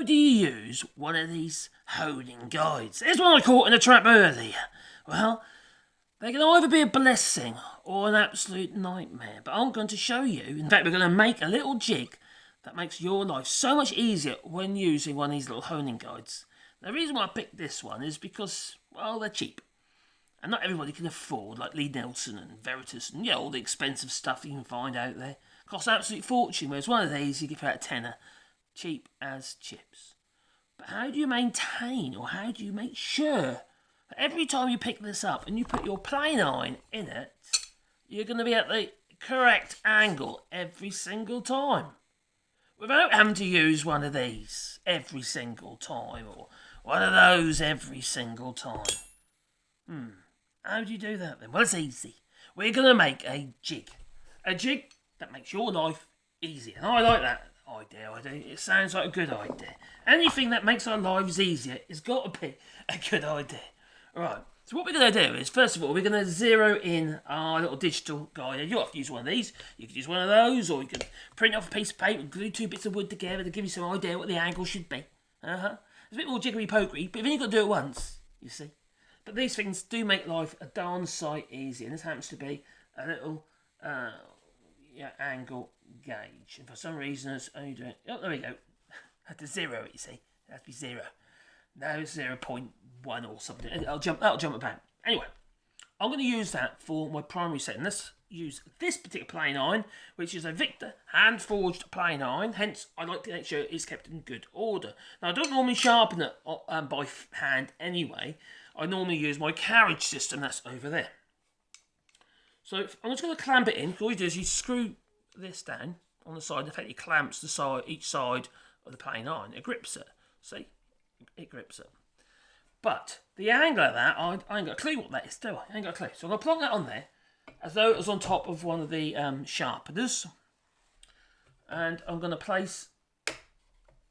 do you use one of these honing guides? Here's one I caught in a trap earlier. Well, they can either be a blessing or an absolute nightmare, but I'm going to show you. In fact, we're going to make a little jig that makes your life so much easier when using one of these little honing guides. The reason why I picked this one is because, well, they're cheap. And not everybody can afford, like Lee Nelson and Veritas and, all the expensive stuff you can find out there. Costs an absolute fortune, whereas one of these you get for about a tenner. Cheap as chips. But how do you maintain, or how do you make sure that every time you pick this up and you put your plane iron in it, you're going to be at the correct angle every single time? Without having to use one of these every single time, or one of those every single time. How do you do that then? Well, it's easy. We're going to make a jig. A jig that makes your life easier. And I like that idea. It sounds like a good idea. Anything that makes our lives easier has got to be a good idea. Right. So what we're going to do is, first of all, we're going to zero in our little digital guide. You have to use one of these. You could use one of those, or you could print off a piece of paper and glue two bits of wood together to give you some idea what the angle should be. It's a bit more jiggery-pokery, but then you've got to do it once, you see. But these things do make life a darn sight easier. And this happens to be a little angle gauge. And for some reason, it's only doing... Oh, there we go. I had to zero it, you see. It has to be 0. Now it's 0.1 or something. That'll jump about. Anyway, I'm going to use that for my primary setting. Let's use this particular plane iron, which is a Victor hand-forged plane iron. Hence, I like to make sure it's kept in good order. Now, I don't normally sharpen it by hand anyway. I normally use my carriage system that's over there. So I'm just going to clamp it in. All you do is you screw this down on the side. In fact, it clamps each side of the plane iron. It grips it. See? It grips it. But the angle of that, I ain't got a clue what that is, do I? I ain't got a clue. So I'm going to plonk that on there as though it was on top of one of the sharpeners. And I'm going to place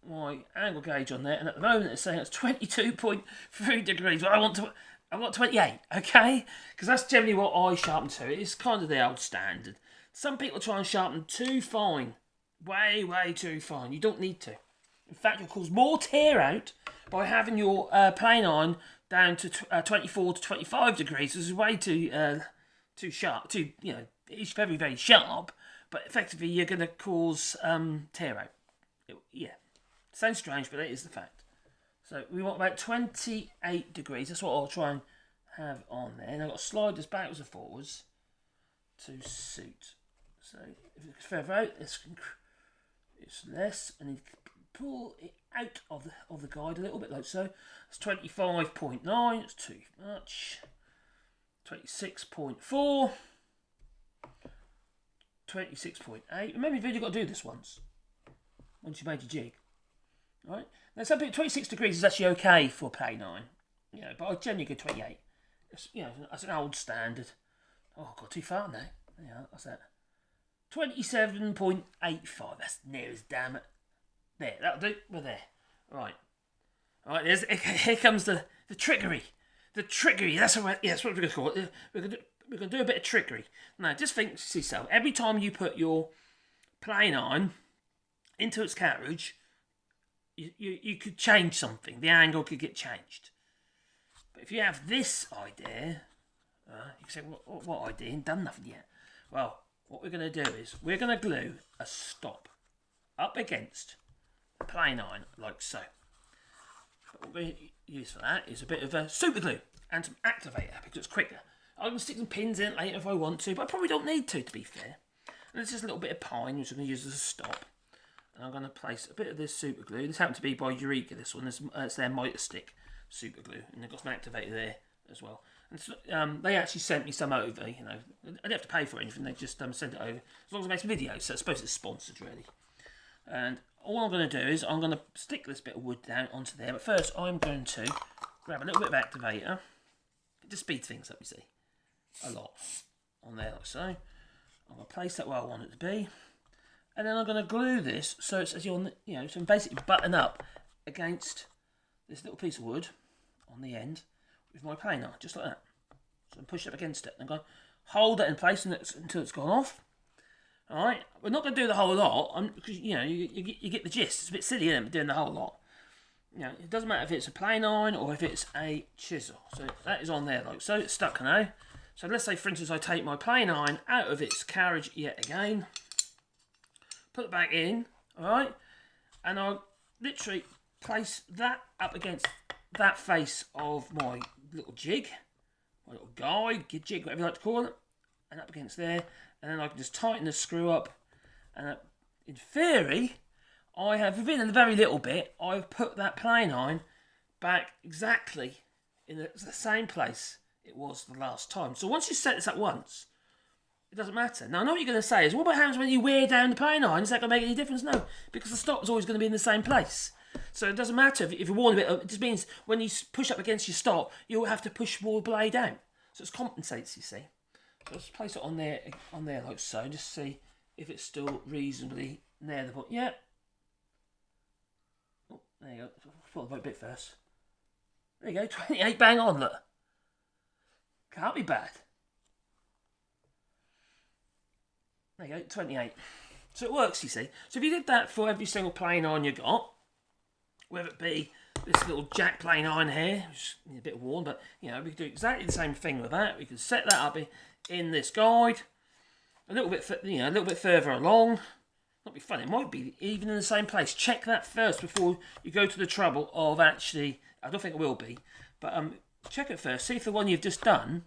my angle gauge on there, and at the moment it's saying it's 22.3 degrees. But I want 28, okay? Because that's generally what I sharpen to. It's kind of the old standard. Some people try and sharpen too fine, way too fine. You don't need to. In fact, you'll cause more tear out by having your plane iron down to 24 to 25 degrees. This is way too sharp. It's very sharp, but effectively you're going to cause tear out. Sounds strange, but it is the fact. So we want about 28 degrees. That's what I'll try and have on there. And I've got to slide this backwards and forwards to suit. So if it's further out, it's less, and you pull it out of the guide a little bit like so. It's 25.9. It's too much. 26.4. 26.8. Remember, you've only got to do this once you made your jig. Right? Now, some people, 26 degrees is actually okay for plane iron. But I generally go 28. That's an old standard. Oh, I've got too far now. What's that? 27.85. That's near as damn it. There, that'll do. We're there. Right. Here comes the trickery. The trickery. That's what we're going to call it. We're going to do a bit of trickery. Now, just think to yourself. Every time you put your plane iron into its carriage, you could change something. The angle could get changed. But if you have this idea, you can say, what idea? Ain't done nothing yet. Well, what we're going to do is we're going to glue a stop up against the plane iron like so. What we're going to use for that is a bit of super glue and some activator because it's quicker. I can stick some pins in it later if I want to, but I probably don't need to be fair. And there's just a little bit of pine which I'm going to use as a stop. And I'm going to place a bit of this super glue. This happened to be by Eureka, this one. It's their mitre stick super glue. And they've got some activator there as well. And so, they actually sent me some over, I didn't have to pay for anything. They just sent it over. As long as I make some videos. So I suppose it's sponsored, really. And all I'm going to do is I'm going to stick this bit of wood down onto there. But first, I'm going to grab a little bit of activator. It just speeds things up, you see. A lot. On there, like so. I'm going to place that where I want it to be. And then I'm going to glue this so it's as so I'm basically button up against this little piece of wood on the end with my planer, just like that. So I'm pushing up against it and I'm going to hold it in place until it's gone off. Alright, we're not going to do the whole lot because you get the gist. It's a bit silly, isn't it, doing the whole lot. You know, it doesn't matter if it's a plane iron or if it's a chisel. So that is on there like so. It's stuck now. So let's say, for instance, I take my plane iron out of its carriage yet again, put it back in, all right, and I literally place that up against that face of my little jig, my little guide, jig, whatever you like to call it, and up against there, and then I can just tighten the screw up, and in theory, I have, within a very little bit, I've put that plane iron back exactly in the same place it was the last time. So once you set this up once, it doesn't matter. Now, I know what you're going to say is, what happens when you wear down the plane iron? Is that going to make any difference? No, because the stop is always going to be in the same place. So it doesn't matter if you're worn a bit. It just means when you push up against your stop, you'll have to push more blade down. So it compensates, you see. So let's place it on there like so, just see if it's still reasonably near the point. Yeah. Oh, there you go. Pull the boat a bit first. There you go. 28, bang on, look. Can't be bad. There you go, 28. So it works, you see. So if you did that for every single plane iron you got, whether it be this little jack plane iron here, which is a bit worn, but you know, we can do exactly the same thing with that. We can set that up in this guide, a little bit further along. Not be fun. It might be even in the same place. Check that first before you go to the trouble of actually. I don't think it will be, but check it first. See if the one you've just done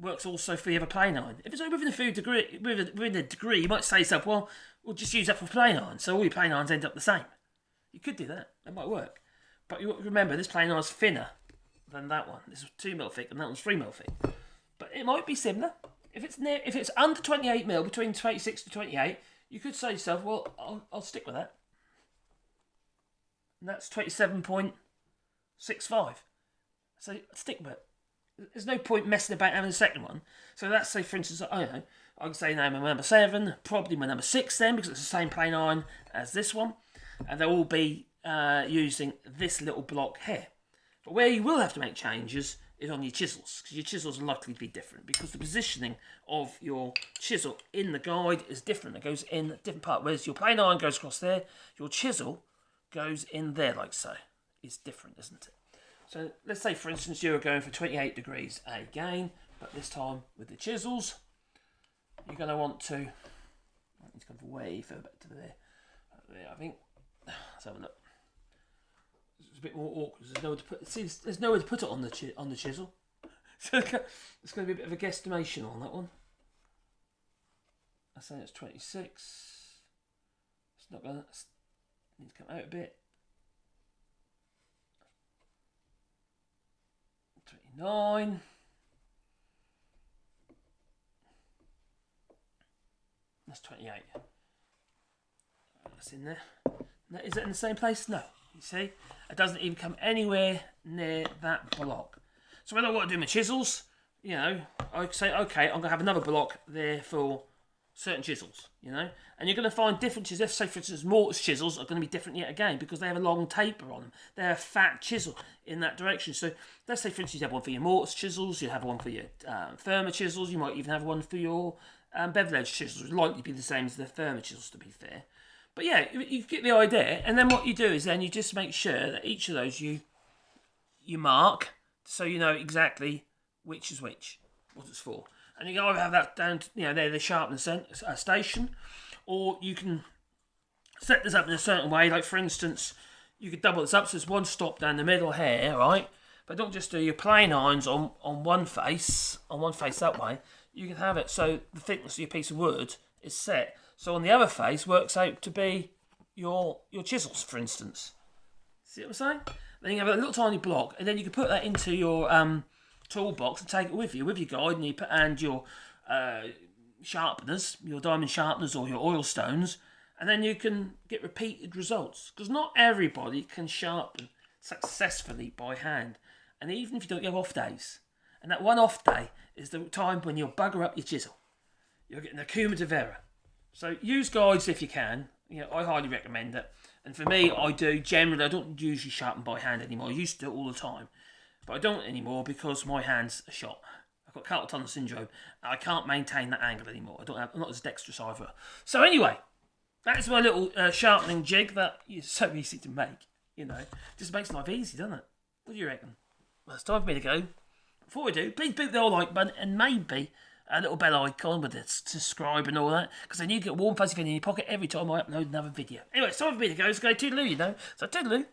works also for the other plane iron. If it's within a degree, you might say to yourself, well, we'll just use that for plane iron, so all your plane irons end up the same. You could do that. That might work. But you remember, this plane iron is thinner than that one. This is 2mm thick, and that one's 3mm thick. But it might be similar. If it's under 28mm, between 26 to 28, you could say to yourself, well, I'll stick with that. And that's 27.65. So stick with it. There's no point messing about having a second one. So let's say, for instance, I don't know, I can say now my number 7, probably my number 6 then, because it's the same plane iron as this one. And they'll all be using this little block here. But where you will have to make changes is on your chisels, because your chisels are likely to be different, because the positioning of your chisel in the guide is different. It goes in a different part. Whereas your plane iron goes across there, your chisel goes in there like so. It's different, isn't it? So let's say, for instance, you're going for 28 degrees again, but this time with the chisels, you're going to want to. I need to come way further back to there. I think. Let's have a look. It's a bit more awkward. There's nowhere to put. See, there's nowhere to put it on the chisel. So it's going to be a bit of a guesstimation on that one. I say it's 26. It's not going to. Need to come out a bit. 29. That's 28. That's in there. Now, is it in the same place? No. You see? It doesn't even come anywhere near that block. So when I want to do my chisels, you know, I say, okay, I'm going to have another block there for certain chisels, you know. And you're going to find differences. Let's say, for instance, mortise chisels are going to be different yet again because they have a long taper on them. They're a fat chisel in that direction. So let's say, for instance, you have one for your mortise chisels, you have one for your firmer chisels, you might even have one for your bevel edge chisels. It's likely to be the same as the firmer chisels, to be fair. But yeah, you get the idea. And then what you do is then you just make sure that each of those you mark so you know exactly which is which, what it's for. And you can either have that down to, you know, they're the sharpening station, or you can set this up in a certain way. Like, for instance, you could double this up so there's one stop down the middle here, right? But don't just do your plain irons on one face that way. You can have it so the thickness of your piece of wood is set. So on the other face works out to be your chisels, for instance. See what I'm saying? Then you have a little tiny block, and then you can put that into your toolbox and take it with you, with your guide and your sharpeners, your diamond sharpeners or your oil stones, and then you can get repeated results. Because not everybody can sharpen successfully by hand, and even if you don't have off days, and that one off day is the time when you'll bugger up your chisel. You're getting a cumulative error. So use guides if you can. You know, I highly recommend it. And for me, I don't usually sharpen by hand anymore. I used to do it all the time. But I don't anymore because my hands are shot. I've got carpal tunnel syndrome. And I can't maintain that angle anymore. I'm not as dexterous either. So anyway, that is my little sharpening jig that is so easy to make. You know, just makes life easy, doesn't it? What do you reckon? Well, it's time for me to go. Before we do, please beat the old like button and maybe a little bell icon with the subscribe and all that, because then you get a warm fuzzy feeling in your pocket every time I upload another video. Anyway, it's time for me to go. So go toodaloo, you know. So toodaloo.